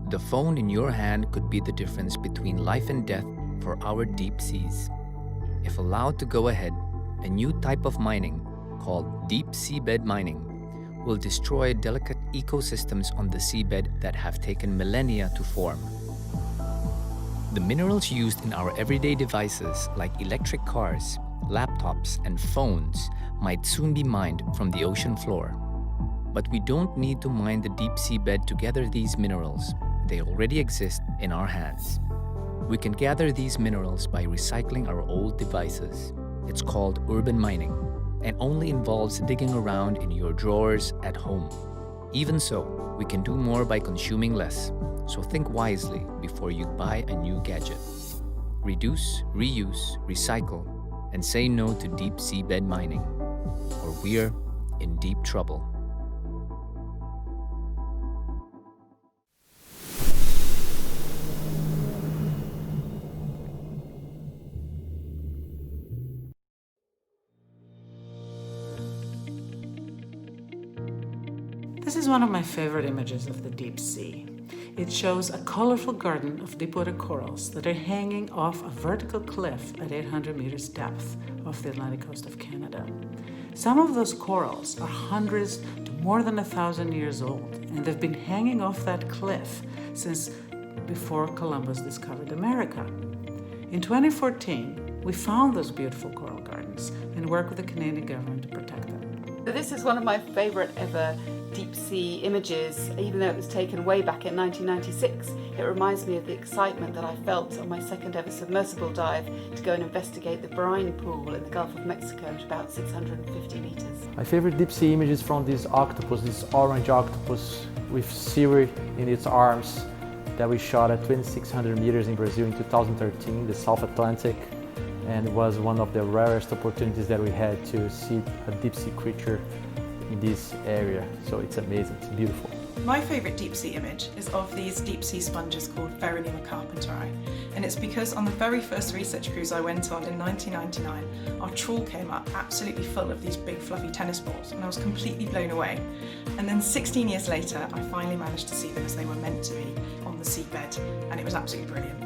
The phone in your hand could be the difference between life and death for our deep seas. If allowed to go ahead, a new type of mining, called deep seabed mining, will destroy delicate ecosystems on the seabed that have taken millennia to form. The minerals used in our everyday devices, like electric cars, laptops, and phones, might soon be mined from the ocean floor. But we don't need to mine the deep seabed to gather these minerals. They already exist in our hands. We can gather these minerals by recycling our old devices. It's called urban mining and only involves digging around in your drawers at home. Even so, we can do more by consuming less. So think wisely before you buy a new gadget. Reduce, reuse, recycle, and say no to deep seabed mining, or we're in deep trouble. This is one of my favorite images of the deep sea. It shows a colorful garden of deepwater corals that are hanging off a vertical cliff at 800 meters depth off the Atlantic coast of Canada. Some of those corals are hundreds to more than 1,000 years old, and they've been hanging off that cliff since before Columbus discovered America. In 2014, we found those beautiful coral gardens and worked with the Canadian government to protect them. This is one of my favorite ever deep sea images, even though it was taken way back in 1996. It reminds me of the excitement that I felt on my second ever submersible dive to go and investigate the brine pool in the Gulf of Mexico at about 650 meters. My favorite deep sea image is from this octopus, this orange octopus with seaweed in its arms that we shot at 2,600 meters in Brazil in 2013, the South Atlantic, and it was one of the rarest opportunities that we had to see a deep sea creature in this area, so it's amazing, it's beautiful. My favourite deep sea image is of these deep sea sponges called Veronema carpenteri, and it's because on the very first research cruise I went on in 1999, our trawl came up absolutely full of these big fluffy tennis balls, and I was completely blown away. And then 16 years later, I finally managed to see them as they were meant to be on the seabed, and it was absolutely brilliant.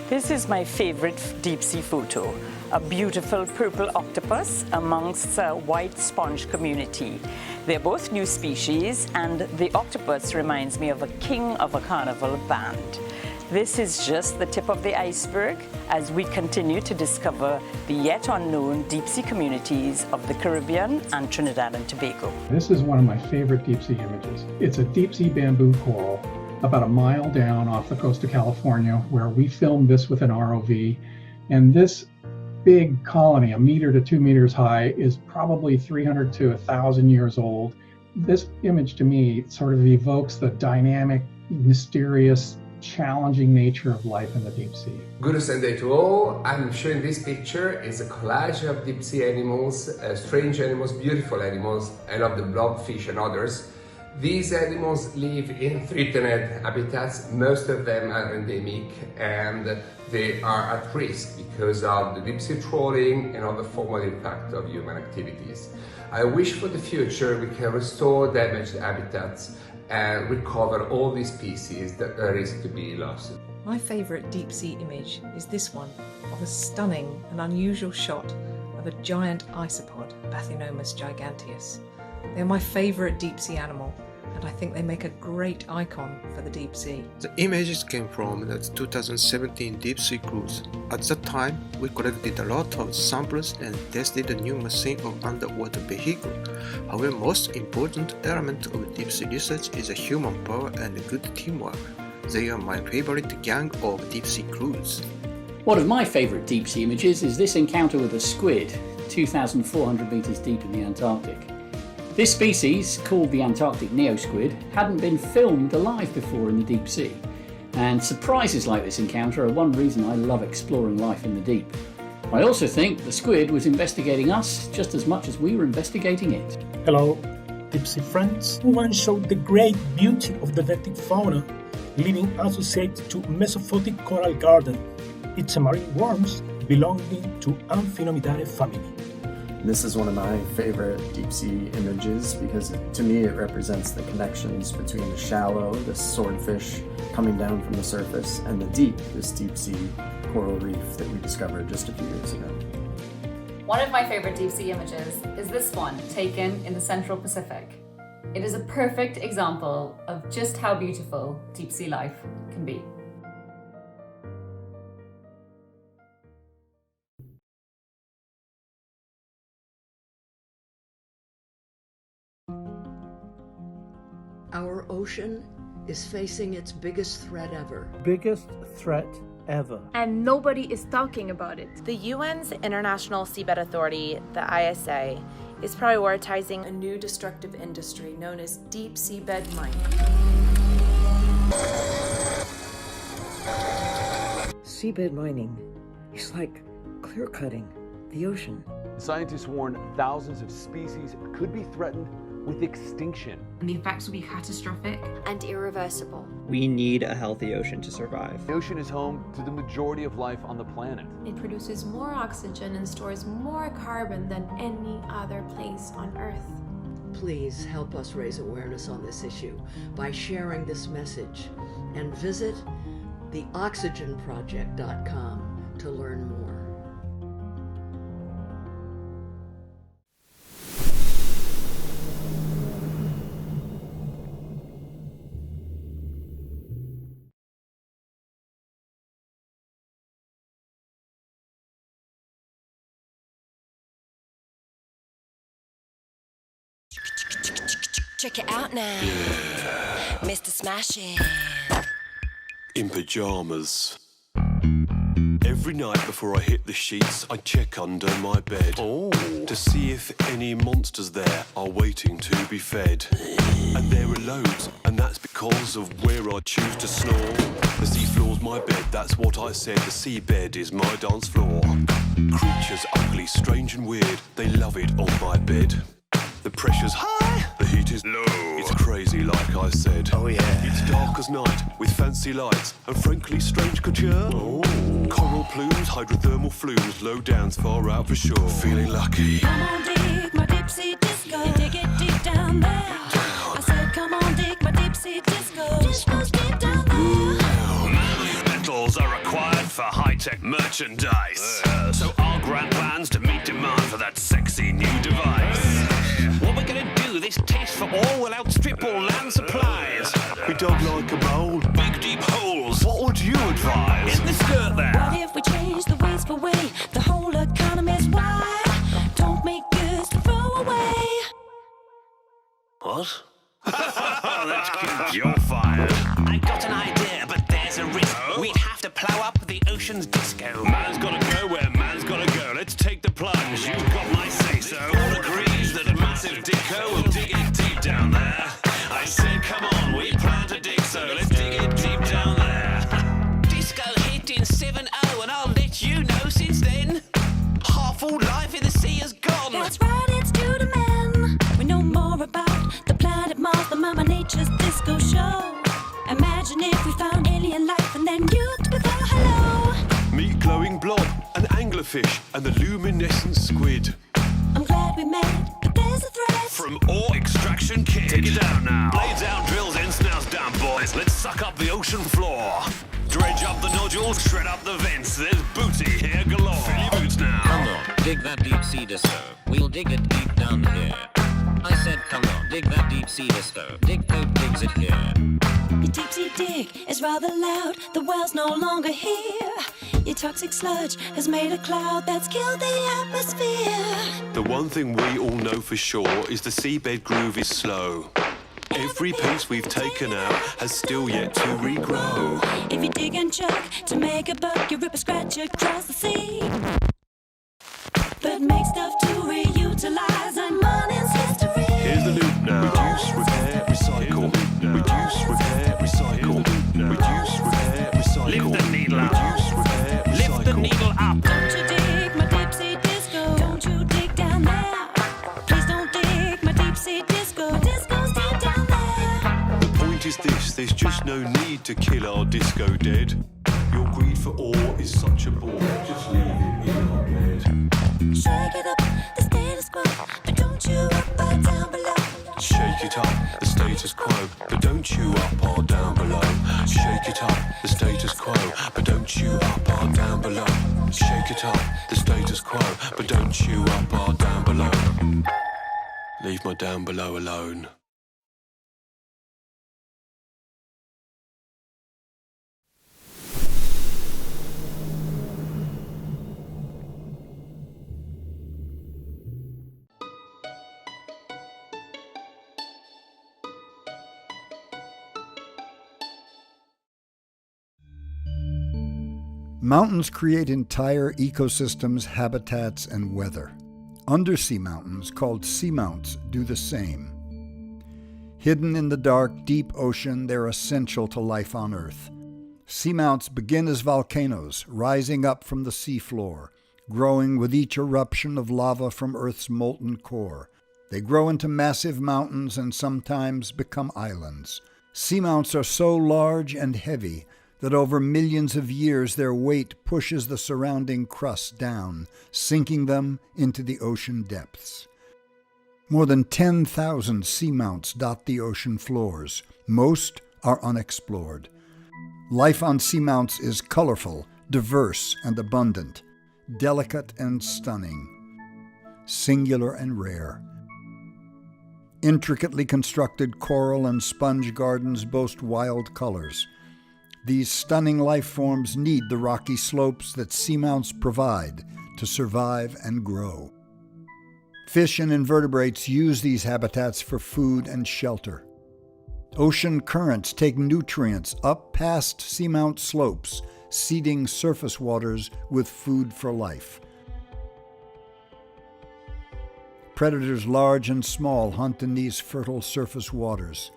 This is my favorite deep sea photo, a beautiful purple octopus amongst a white sponge community. They're both new species, and the octopus reminds me of a king of a carnival band. This is just the tip of the iceberg as we continue to discover the yet unknown deep sea communities of the Caribbean and Trinidad and Tobago. This is one of my favorite deep sea images. It's a deep sea bamboo coral about a mile down off the coast of California, where we filmed this with an ROV. And this big colony, 1 meter to 2 meters high, is probably 300 to 1,000 years old. This image to me sort of evokes the dynamic, mysterious, challenging nature of life in the deep sea. Good Sunday to all. I'm showing this picture. It's a collage of deep sea animals, strange animals, beautiful animals. I love the blobfish and others. These animals live in threatened habitats. Most of them are endemic, and they are at risk because of the deep sea trawling and other formal impact of human activities. I wish for the future we can restore damaged habitats and recover all these species that are risk to be lost. My favourite deep sea image is this one of a stunning and unusual shot of a giant isopod, Bathynomus giganteus. They're my favourite deep sea animal, and I think they make a great icon for the deep sea. The images came from the 2017 deep sea cruise. At that time, we collected a lot of samples and tested a new machine of underwater vehicle. However, most important element of deep sea research is a human power and good teamwork. They are my favorite gang of deep sea crews. One of my favourite deep sea images is this encounter with a squid, 2,400 metres deep in the Antarctic. This species, called the Antarctic neosquid, hadn't been filmed alive before in the deep sea. And surprises like this encounter are one reason I love exploring life in the deep. I also think the squid was investigating us just as much as we were investigating it. Hello, deep sea friends. We want to show the great beauty of the Arctic fauna living associated to mesophotic coral garden. It's a marine worms belonging to Amphinomidae family. This is one of my favorite deep sea images because to me it represents the connections between the shallow, this swordfish coming down from the surface, and the deep, this deep sea coral reef that we discovered just a few years ago. One of my favorite deep sea images is this one, taken in the Central Pacific. It is a perfect example of just how beautiful deep sea life can be. Our ocean is facing its biggest threat ever. Biggest threat ever. And nobody is talking about it. The UN's International Seabed Authority, the ISA, is prioritizing a new destructive industry known as deep seabed mining. Seabed mining is like clear-cutting the ocean. Scientists warn thousands of species could be threatened with extinction. And the effects will be catastrophic and irreversible. We need a healthy ocean to survive. The ocean is home to the majority of life on the planet. It produces more oxygen and stores more carbon than any other place on Earth. Please help us raise awareness on this issue by sharing this message and visit theoxygenproject.com to learn more. Check it out now, Mr. Smashing. In pajamas. Every night before I hit the sheets, I check under my bed to see if any monsters there are waiting to be fed. And there are loads, and that's because of where I choose to snore. The seafloor's my bed, that's what I said. The seabed is my dance floor. Creatures ugly, strange and weird, they love it on my bed. The pressure's high, the heat is low. It's crazy like I said. Oh yeah. It's dark as night with fancy lights and frankly strange couture. Coral plumes, hydrothermal flumes, low downs far out for sure. Feeling lucky. Come on, dig my deep sea disco. Dig it deep down there. I said, come on, dig my deep sea disco. Disco's deep down there. Manly metals are required for high-tech merchandise. So our grand plans to meet demand for that sexy new device. What we're gonna do, this taste for all will outstrip all land supplies. We don't like a bowl, big deep holes. What would you advise? In the skirt there. What if we change the ways for way? The whole economy's wide. Don't make goods to throw away. What? That's cute. You're fired. I got an idea, but there's a risk. We'd have to plough up the ocean's disco. Man's gotta go where man's gotta go. Let's take the plunge. You've got my say-so. All agrees that a massive dicko will dig it deep down there. I said, come on, we plan to dig, so let's dig it deep down there. Disco hit in 7-0, and I'll let you know since then. Half all life in the sea is gone. That's right, it's to the men. We know more about the planet Mars than Mama Nature's disco show. Imagine if we found alien life and then used with our hello. Meet glowing blob, an anglerfish, and the luminescent squid. I'm glad we met, but there's a threat. From ore extraction kit. Take it down now. Blades out, drills in, snouts down, boys. Let's suck up the ocean floor. Dredge up the nodules, shred up the vents. There's booty here galore. Fill your boots now. Come on, dig that deep sea disco. We'll dig it deep down here. I said, come on, dig that deep sea disco. Dig Pope digs it here. Your deep sea dig is rather loud. The well's no longer here. Your toxic sludge has made a cloud that's killed the atmosphere. The one thing we all know for sure is the seabed groove is slow. Every piece we've taken out has still yet to regrow. If you dig and chuck to make a buck, you rip a scratch across the sea. But make stuff to reutilize and money's history. Here's the loop now. Reduce, repair, recycle. Reduce, repair, recycle. Reduce, repair, recycle. Lift the needle up. Reduce, repair, recycle. Lift the needle up. Don't you dig my deep sea disco? Don't you dig down there? Please don't dig my deep sea disco. My disco's deep down there. The point is this, there's just no need to kill our disco dead. Your greed for ore is such a bore. Just leave it in our bed. Shake it up, the state of but don't you up or down below. Shake it up, the status quo, but don't you up or down below. Shake it up, the status quo, but don't you up or down below. Shake it up, the status quo, but don't you up or down below. Leave my down below alone. Mountains create entire ecosystems, habitats, and weather. Undersea mountains, called seamounts, do the same. Hidden in the dark, deep ocean, they're essential to life on Earth. Seamounts begin as volcanoes, rising up from the seafloor, growing with each eruption of lava from Earth's molten core. They grow into massive mountains and sometimes become islands. Seamounts are so large and heavy that over millions of years their weight pushes the surrounding crust down, sinking them into the ocean depths. More than 10,000 seamounts dot the ocean floors. Most are unexplored. Life on seamounts is colorful, diverse, and abundant, delicate and stunning, singular and rare. Intricately constructed coral and sponge gardens boast wild colors. These stunning life forms need the rocky slopes that seamounts provide to survive and grow. Fish and invertebrates use these habitats for food and shelter. Ocean currents take nutrients up past seamount slopes, seeding surface waters with food for life. Predators large and small hunt in these fertile surface waters.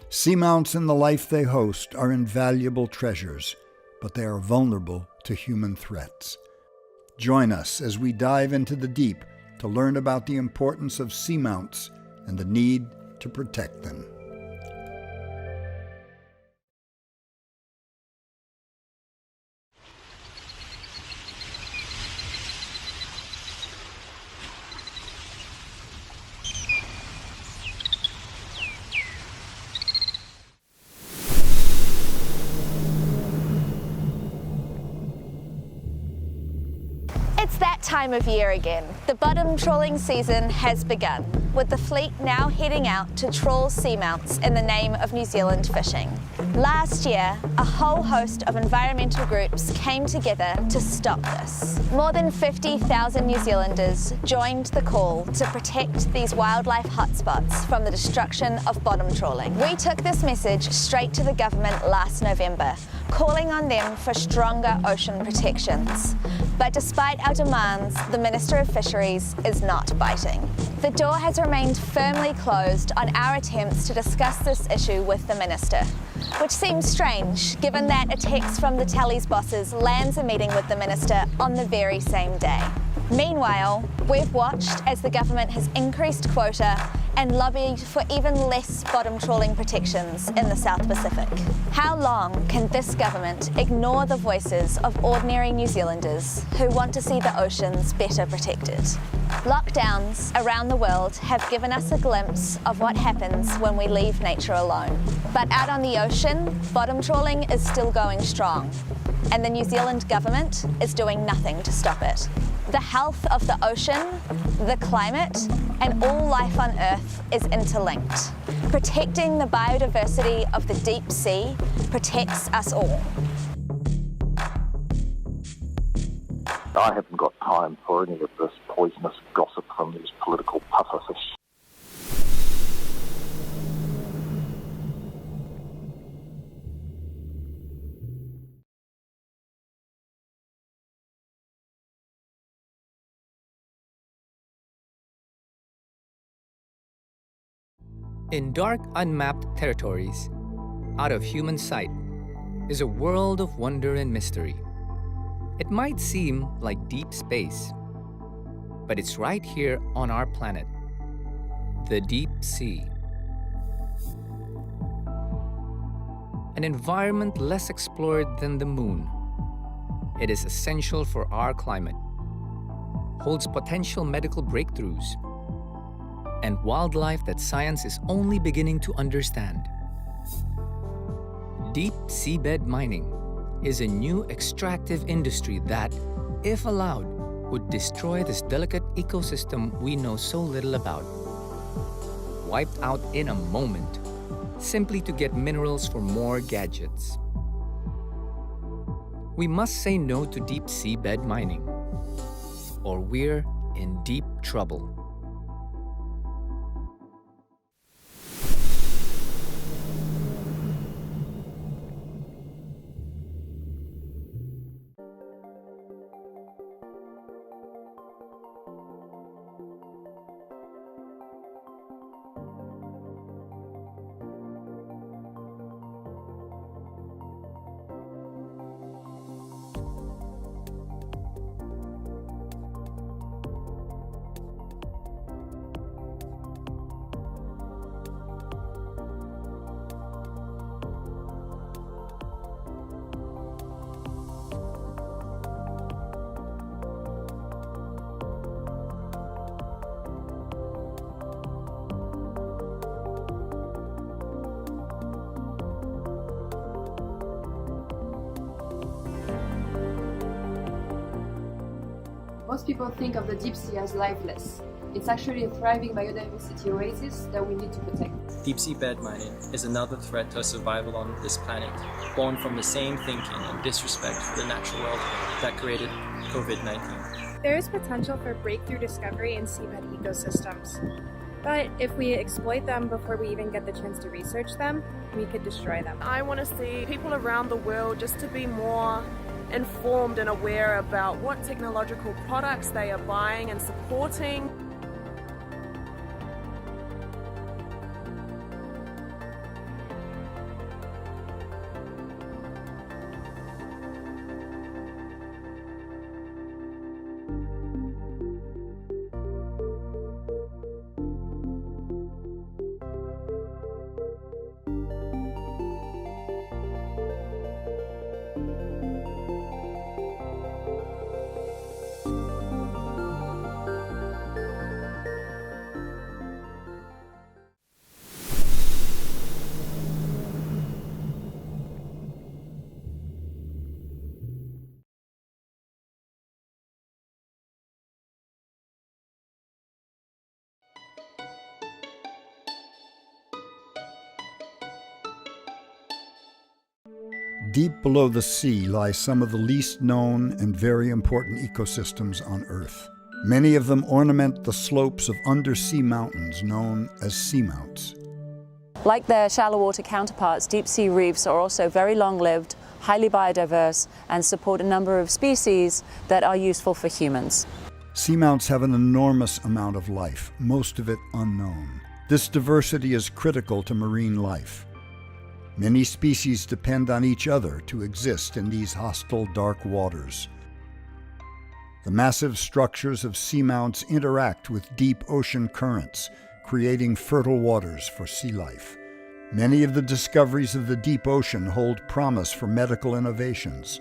Seamounts and the life they host are invaluable treasures, but they are vulnerable to human threats. Join us as we dive into the deep to learn about the importance of seamounts and the need to protect them. It's that time of year again. The bottom trawling season has begun, with the fleet now heading out to trawl seamounts in the name of New Zealand fishing. Last year, a whole host of environmental groups came together to stop this. More than 50,000 New Zealanders joined the call to protect these wildlife hotspots from the destruction of bottom trawling. We took this message straight to the government last November, calling on them for stronger ocean protections. But despite our demands, the Minister of Fisheries is not biting. The door has remained firmly closed on our attempts to discuss this issue with the Minister, which seems strange given that a text from the Tallies bosses lands a meeting with the Minister on the very same day. Meanwhile, we've watched as the government has increased quota and lobbied for even less bottom trawling protections in the South Pacific. How long can this government ignore the voices of ordinary New Zealanders who want to see the oceans better protected? Lockdowns around the world have given us a glimpse of what happens when we leave nature alone. But out on the ocean, bottom trawling is still going strong, and the New Zealand government is doing nothing to stop it. The health of the ocean, the climate, and all life on Earth is interlinked. Protecting the biodiversity of the deep sea protects us all. I haven't got time for any of this poisonous gossip from these political pufferfish. In dark, unmapped territories, out of human sight, is a world of wonder and mystery. It might seem like deep space, but it's right here on our planet, the deep sea. An environment less explored than the moon. It is essential for our climate. holds potential medical breakthroughs, and wildlife that science is only beginning to understand. Deep seabed mining is a new extractive industry that, if allowed, would destroy this delicate ecosystem we know so little about. Wiped out in a moment, simply to get minerals for more gadgets. We must say no to deep seabed mining, or we're in deep trouble. Most people think of the deep sea as lifeless. It's actually a thriving biodiversity oasis that we need to protect. Deep sea bed mining is another threat to our survival on this planet, born from the same thinking and disrespect for the natural world that created COVID-19. There is potential for breakthrough discovery in seabed ecosystems. But if we exploit them before we even get the chance to research them, we could destroy them. I want to see people around the world just to be more informed and aware about what technological products they are buying and supporting. Deep below the sea lie some of the least known and very important ecosystems on Earth. Many of them ornament the slopes of undersea mountains known as seamounts. Like their shallow water counterparts, deep sea reefs are also very long-lived, highly biodiverse, and support a number of species that are useful for humans. Seamounts have an enormous amount of life, most of it unknown. This diversity is critical to marine life. Many species depend on each other to exist in these hostile dark waters. The massive structures of seamounts interact with deep ocean currents, creating fertile waters for sea life. Many of the discoveries of the deep ocean hold promise for medical innovations.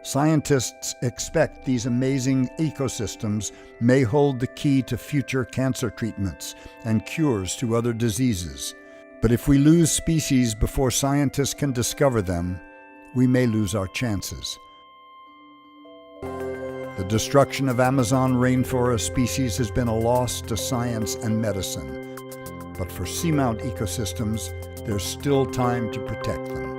Scientists expect these amazing ecosystems may hold the key to future cancer treatments and cures to other diseases. But if we lose species before scientists can discover them, we may lose our chances. The destruction of Amazon rainforest species has been a loss to science and medicine. But for seamount ecosystems, there's still time to protect them.